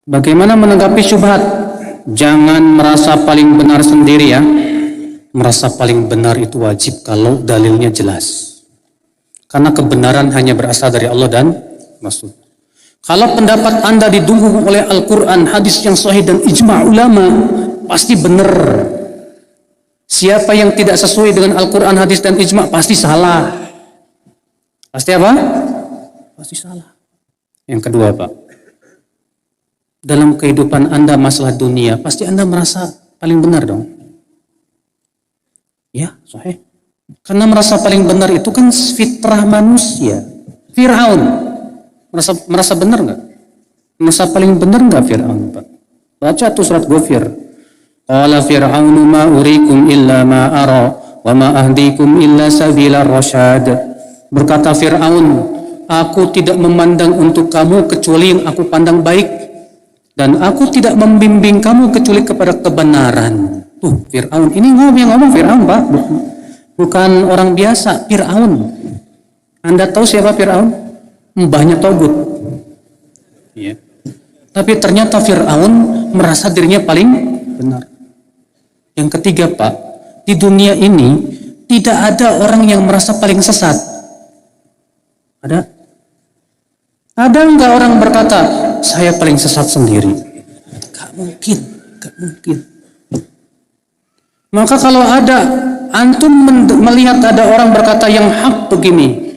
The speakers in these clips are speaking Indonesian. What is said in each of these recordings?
Bagaimana menanggapi syubhat? Jangan merasa paling benar sendiri ya. Merasa paling benar itu wajib kalau dalilnya jelas. Karena kebenaran hanya berasal dari Allah dan Rasul. Kalau pendapat Anda didukung oleh Al-Quran, hadis yang sahih dan ijma' ulama, pasti benar. Siapa yang tidak sesuai dengan Al-Quran, hadis dan ijma' pasti salah. Pasti apa? Pasti salah. Yang kedua, Pak, dalam kehidupan Anda masalah dunia, pasti Anda merasa paling benar dong. Ya, sahih. Karena merasa paling benar itu kan fitrah manusia. Fir'aun merasa benar nggak? Merasa paling benar nggak Fir'aun, Pak? Baca tuh surat Ghafir. Qala Fir'aunu ma urikum illa ma ara wa ma ahdikum illa sabila rasyad. Berkata Fir'aun, aku tidak memandang untuk kamu kecuali yang aku pandang baik, dan aku tidak membimbing kamu kecuali kepada kebenaran. Tuh Fir'aun, ini ngomong Fir'aun, Pak, bukan orang biasa, Fir'aun. Anda tahu siapa Fir'aun? Mbahnya Togut. Ya. Tapi ternyata Fir'aun merasa dirinya paling benar. Yang ketiga, Pak, di dunia ini tidak ada orang yang merasa paling sesat. Ada? Ada enggak orang berkata, saya paling sesat sendiri? Gak mungkin, gak mungkin. Maka kalau ada, antum melihat ada orang berkata yang hak begini,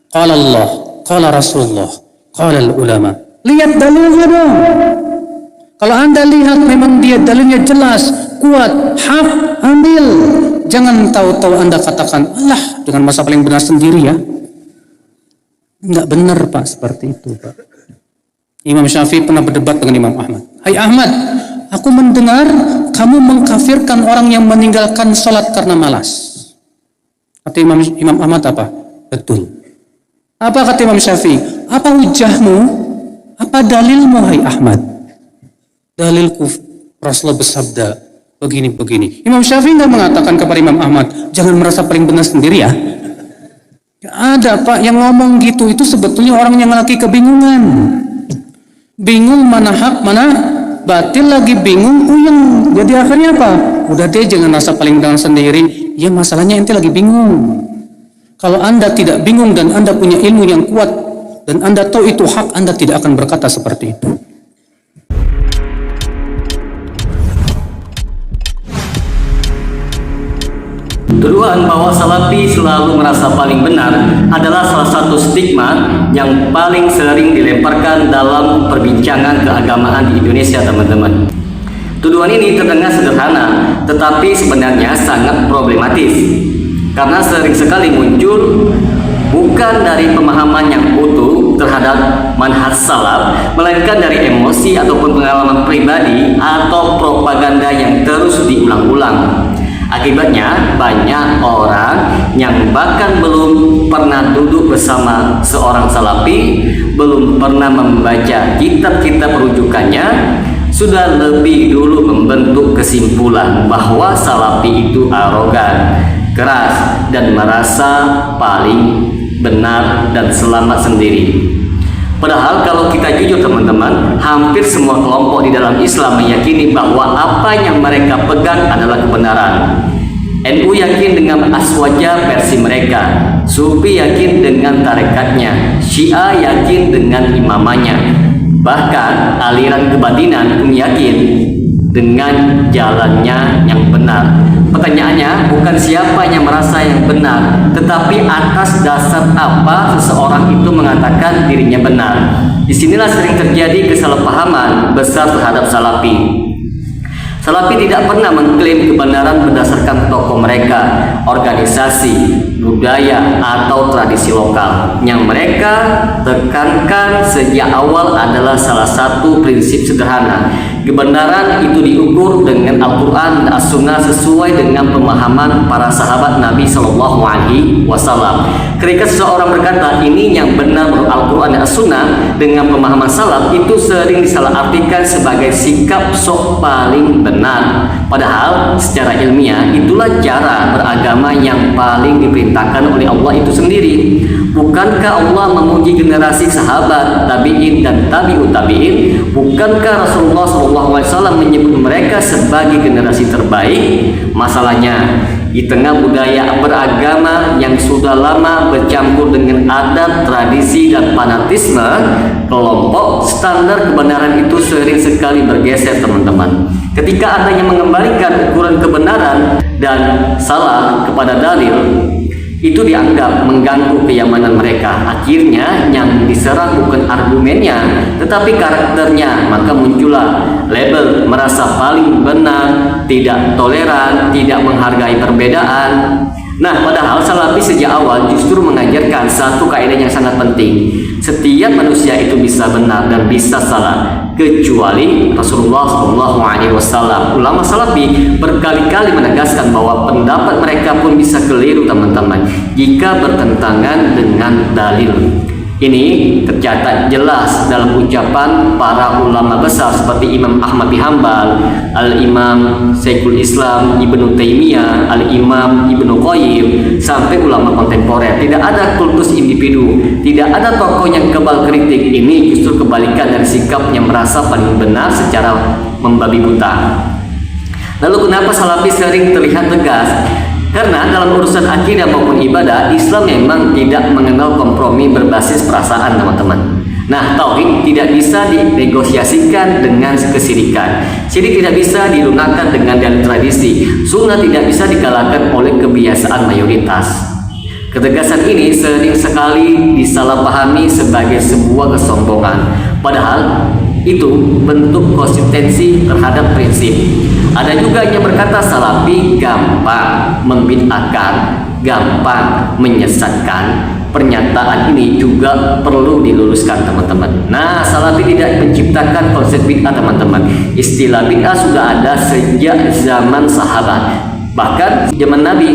qala Allah, qala Rasulullah, qala ulama, lihat dalilnya dong. Kalau Anda lihat memang dia dalilnya jelas, kuat, hak, ambil. Jangan tahu-tahu Anda katakan, alah, dengan masa paling benar sendiri ya. Enggak benar, Pak, seperti itu, Pak. Imam Syafi'i pernah berdebat dengan Imam Ahmad. Hai Ahmad, aku mendengar kamu mengkafirkan orang yang meninggalkan sholat karena malas. Kata Imam Ahmad apa? Betul. Apa kata Imam Syafi'i? Apa hujahmu? Apa dalilmu, hai Ahmad? Dalilku, Rasulullah bersabda begini-begini. Imam Syafi'i nggak mengatakan kepada Imam Ahmad, jangan merasa paling benar sendiri ya. Gak ada, Pak, yang ngomong gitu. Itu sebetulnya orang yang lagi kebingungan. Bingung mana hak, mana batil, lagi bingung, puyeng. Jadi akhirnya apa? Udah deh, jangan merasa paling benar sendiri. Ya masalahnya ente lagi bingung. Kalau Anda tidak bingung dan Anda punya ilmu yang kuat dan Anda tahu itu hak, Anda tidak akan berkata seperti itu. Tuduhan bahwa Salafi selalu merasa paling benar adalah salah satu stigma yang paling sering dilemparkan dalam perbincangan keagamaan di Indonesia, teman-teman. Tuduhan ini terdengar sederhana, tetapi sebenarnya sangat problematis. Karena sering sekali muncul bukan dari pemahaman yang utuh terhadap manhaj salaf, melainkan dari emosi ataupun pengalaman pribadi atau propaganda yang terus diulang-ulang. Akibatnya banyak orang yang bahkan belum pernah duduk bersama seorang salafi, belum pernah membaca kitab-kitab rujukannya, sudah lebih dulu membentuk kesimpulan bahwa salafi itu arogan, keras, dan merasa paling benar dan selamat sendiri. Padahal kalau kita jujur, teman-teman, hampir semua kelompok di dalam Islam meyakini bahwa apa yang mereka pegang adalah kebenaran. NU yakin dengan aswaja versi mereka, Sufi yakin dengan tarekatnya, Syiah yakin dengan imamanya, bahkan aliran kebatinan pun yakin dengan jalannya yang benar. Pertanyaannya bukan siapa yang merasa yang benar, tetapi atas dasar apa seseorang itu mengatakan dirinya benar. Disinilah sering terjadi kesalahpahaman besar terhadap Salafi. Salafi tidak pernah mengklaim kebenaran berdasarkan tokoh mereka, organisasi, budaya, atau tradisi lokal. Yang mereka tekankan sejak awal adalah salah satu prinsip sederhana. Kebenaran itu diukur dengan Al-Quran dan As-Sunnah sesuai dengan pemahaman para sahabat Nabi Shallallahu Alaihi Wasallam. Ketika seseorang berkata ini yang benar menurut Al-Quran dan As-Sunnah dengan pemahaman salaf, itu sering disalahartikan sebagai sikap sok paling benar. Padahal secara ilmiah itulah cara beragama yang paling diperintahkan oleh Allah itu sendiri. Bukankah Allah memuji generasi sahabat, tabi'in dan tabi'ut tabi'in? Bukankah Rasulullah SAW menyebut mereka sebagai generasi terbaik? Masalahnya, di tengah budaya beragama yang sudah lama bercampur dengan adat, tradisi, dan fanatisme, kelompok standar kebenaran itu sering sekali bergeser, teman-teman. Ketika ada yang mengembalikan ukuran kebenaran dan salah kepada dalil, itu dianggap mengganggu kenyamanan mereka. Akhirnya yang diserang bukan argumennya, tetapi karakternya. Maka muncullah label merasa paling benar, tidak toleran, tidak menghargai perbedaan. Nah, padahal Salafi sejak awal justru mengajarkan satu kaidah yang sangat penting. Setiap manusia itu bisa benar dan bisa salah, kecuali Rasulullah SAW. Ulama Salafi berkali-kali menegaskan bahwa pendapat mereka pun bisa keliru, teman-teman, jika bertentangan dengan dalil. Ini tercatat jelas dalam ucapan para ulama besar seperti Imam Ahmad bin Hanbal, Al-Imam Syekhul Islam Ibnu Taimiyah, Al-Imam Ibnu Qayyim, sampai ulama kontemporer. Tidak ada kultus individu, tidak ada tokoh yang kebal kritik. Ini justru kebalikan dari sikap yang merasa paling benar secara membabi buta. Lalu kenapa Salafi sering terlihat tegas? Karena dalam urusan akidah maupun ibadah, Islam memang tidak mengenal kompromi berbasis perasaan, teman-teman. Nah, tauhid tidak bisa dinegosiasikan dengan kesirikan. Syirik tidak bisa dilunakkan dengan dalil tradisi. Sunnah tidak bisa dikalahkan oleh kebiasaan mayoritas. Ketegasan ini sering sekali disalahpahami sebagai sebuah kesombongan. Padahal itu bentuk konsistensi terhadap prinsip. Ada juga yang berkata Salafi gampang membid'ahkan, gampang menyesatkan. Pernyataan ini juga perlu diluruskan, teman-teman. Nah, Salafi tidak menciptakan konsep bid'ah, teman-teman. Istilah bid'ah sudah ada sejak zaman sahabat. Bahkan zaman Nabi.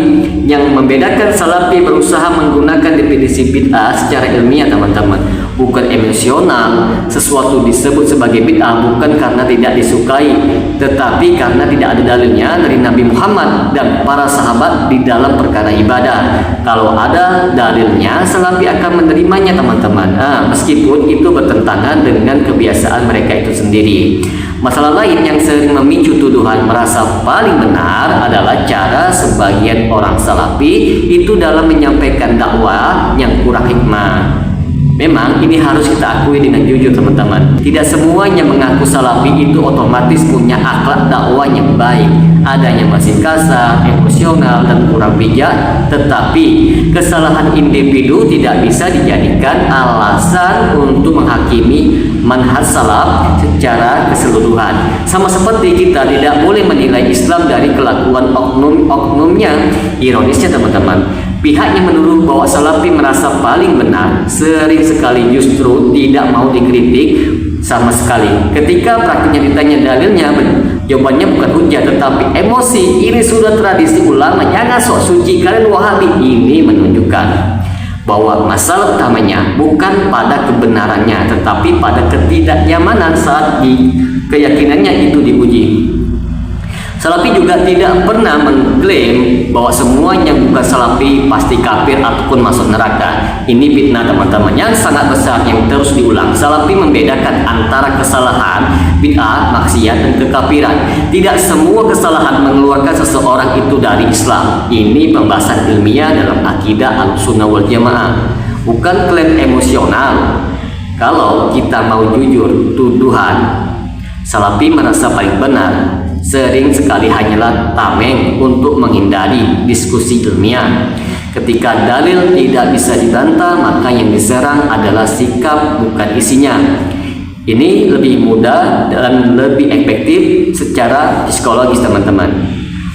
Yang membedakan Salafi berusaha menggunakan definisi bid'ah secara ilmiah, teman-teman, bukan emosional. Sesuatu disebut sebagai bid'ah bukan karena tidak disukai, tetapi karena tidak ada dalilnya dari Nabi Muhammad dan para sahabat di dalam perkara ibadah. Kalau ada dalilnya, Salafi akan menerimanya, teman-teman. Meskipun itu bertentangan dengan kebiasaan mereka itu sendiri. Masalah lain yang sering memicu tuduhan merasa paling benar adalah cara sebagian orang Salafi itu dalam menyampaikan dakwah yang kurang hikmah. Memang ini harus kita akui dengan jujur, teman-teman. Tidak semuanya mengaku Salafi itu otomatis punya akhlak dakwah yang baik. Ada yang masih kasar, emosional, dan kurang bijak. Tetapi kesalahan individu tidak bisa dijadikan alasan untuk menghakimi manhaj salaf secara keseluruhan. Sama seperti kita tidak boleh menilai Islam dari kelakuan oknum-oknumnya. Ironisnya, teman-teman, pihak yang menuduh bahwa Salafi merasa paling benar sering sekali justru tidak mau dikritik sama sekali. Ketika praktiknya ditanya dalilnya, jawabannya bukan hujah tetapi emosi. Ini sudah tradisi ulama, jangan sok suci kalian Wahabi. Ini menunjukkan bahwa masalah utamanya bukan pada kebenarannya tetapi pada ketidaknyamanan saat keyakinannya itu diuji. Salafi juga tidak pernah mengklaim bahwa semuanya bukan Salafi pasti kafir ataupun masuk neraka. Ini fitnah, teman-teman, yang sangat besar yang terus diulang. Salafi membedakan antara kesalahan, bid'ah, maksiat, dan kekafiran. Tidak semua kesalahan mengeluarkan seseorang itu dari Islam. Ini pembahasan ilmiah dalam akidah Ahlussunnah wal Jamaah, bukan klaim emosional. Kalau kita mau jujur, tuduhan Salafi merasa paling benar sering sekali hanyalah tameng untuk menghindari diskusi ilmiah. Ketika dalil tidak bisa dibantah, maka yang diserang adalah sikap, bukan isinya. Ini lebih mudah dan lebih efektif secara psikologis, teman-teman.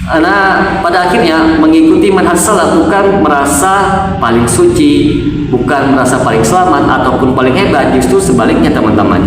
Karena pada akhirnya mengikuti manhaj salaf bukan merasa paling suci, bukan merasa paling selamat ataupun paling hebat. Justru sebaliknya, teman-teman.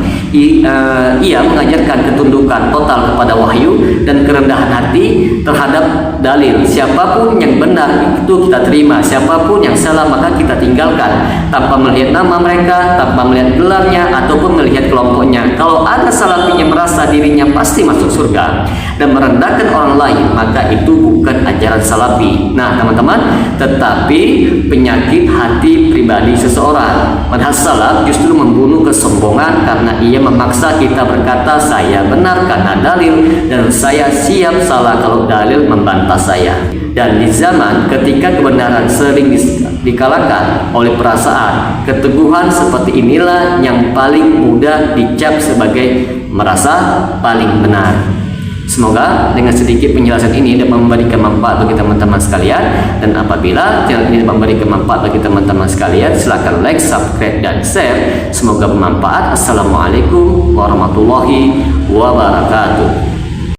Ia mengajarkan ketundukan total kepada wahyu dan kerendahan hati terhadap dalil. Siapapun yang benar itu kita terima, siapapun yang salah maka kita tinggalkan, tanpa melihat nama mereka, tanpa melihat gelarnya ataupun melihat kelompoknya. Kalau ada Salafi yang merasa dirinya dirinya pasti masuk surga dan merendahkan orang lain, maka itu bukan ajaran salafi. Nah teman-teman, tetapi penyakit hati pribadi seseorang. Manhaj salaf justru membunuh kesombongan karena ia memaksa kita berkata saya benar karena dalil dan saya siap salah kalau dalil membantah saya. Dan di zaman ketika kebenaran sering dikalahkan oleh perasaan, keteguhan seperti inilah yang paling mudah dicap sebagai merasa paling benar. Semoga dengan sedikit penjelasan ini dapat memberikan manfaat bagi teman-teman sekalian, dan apabila channel ini memberikan manfaat bagi teman-teman sekalian, silakan like, subscribe, dan share. Semoga bermanfaat. Assalamualaikum warahmatullahi wabarakatuh.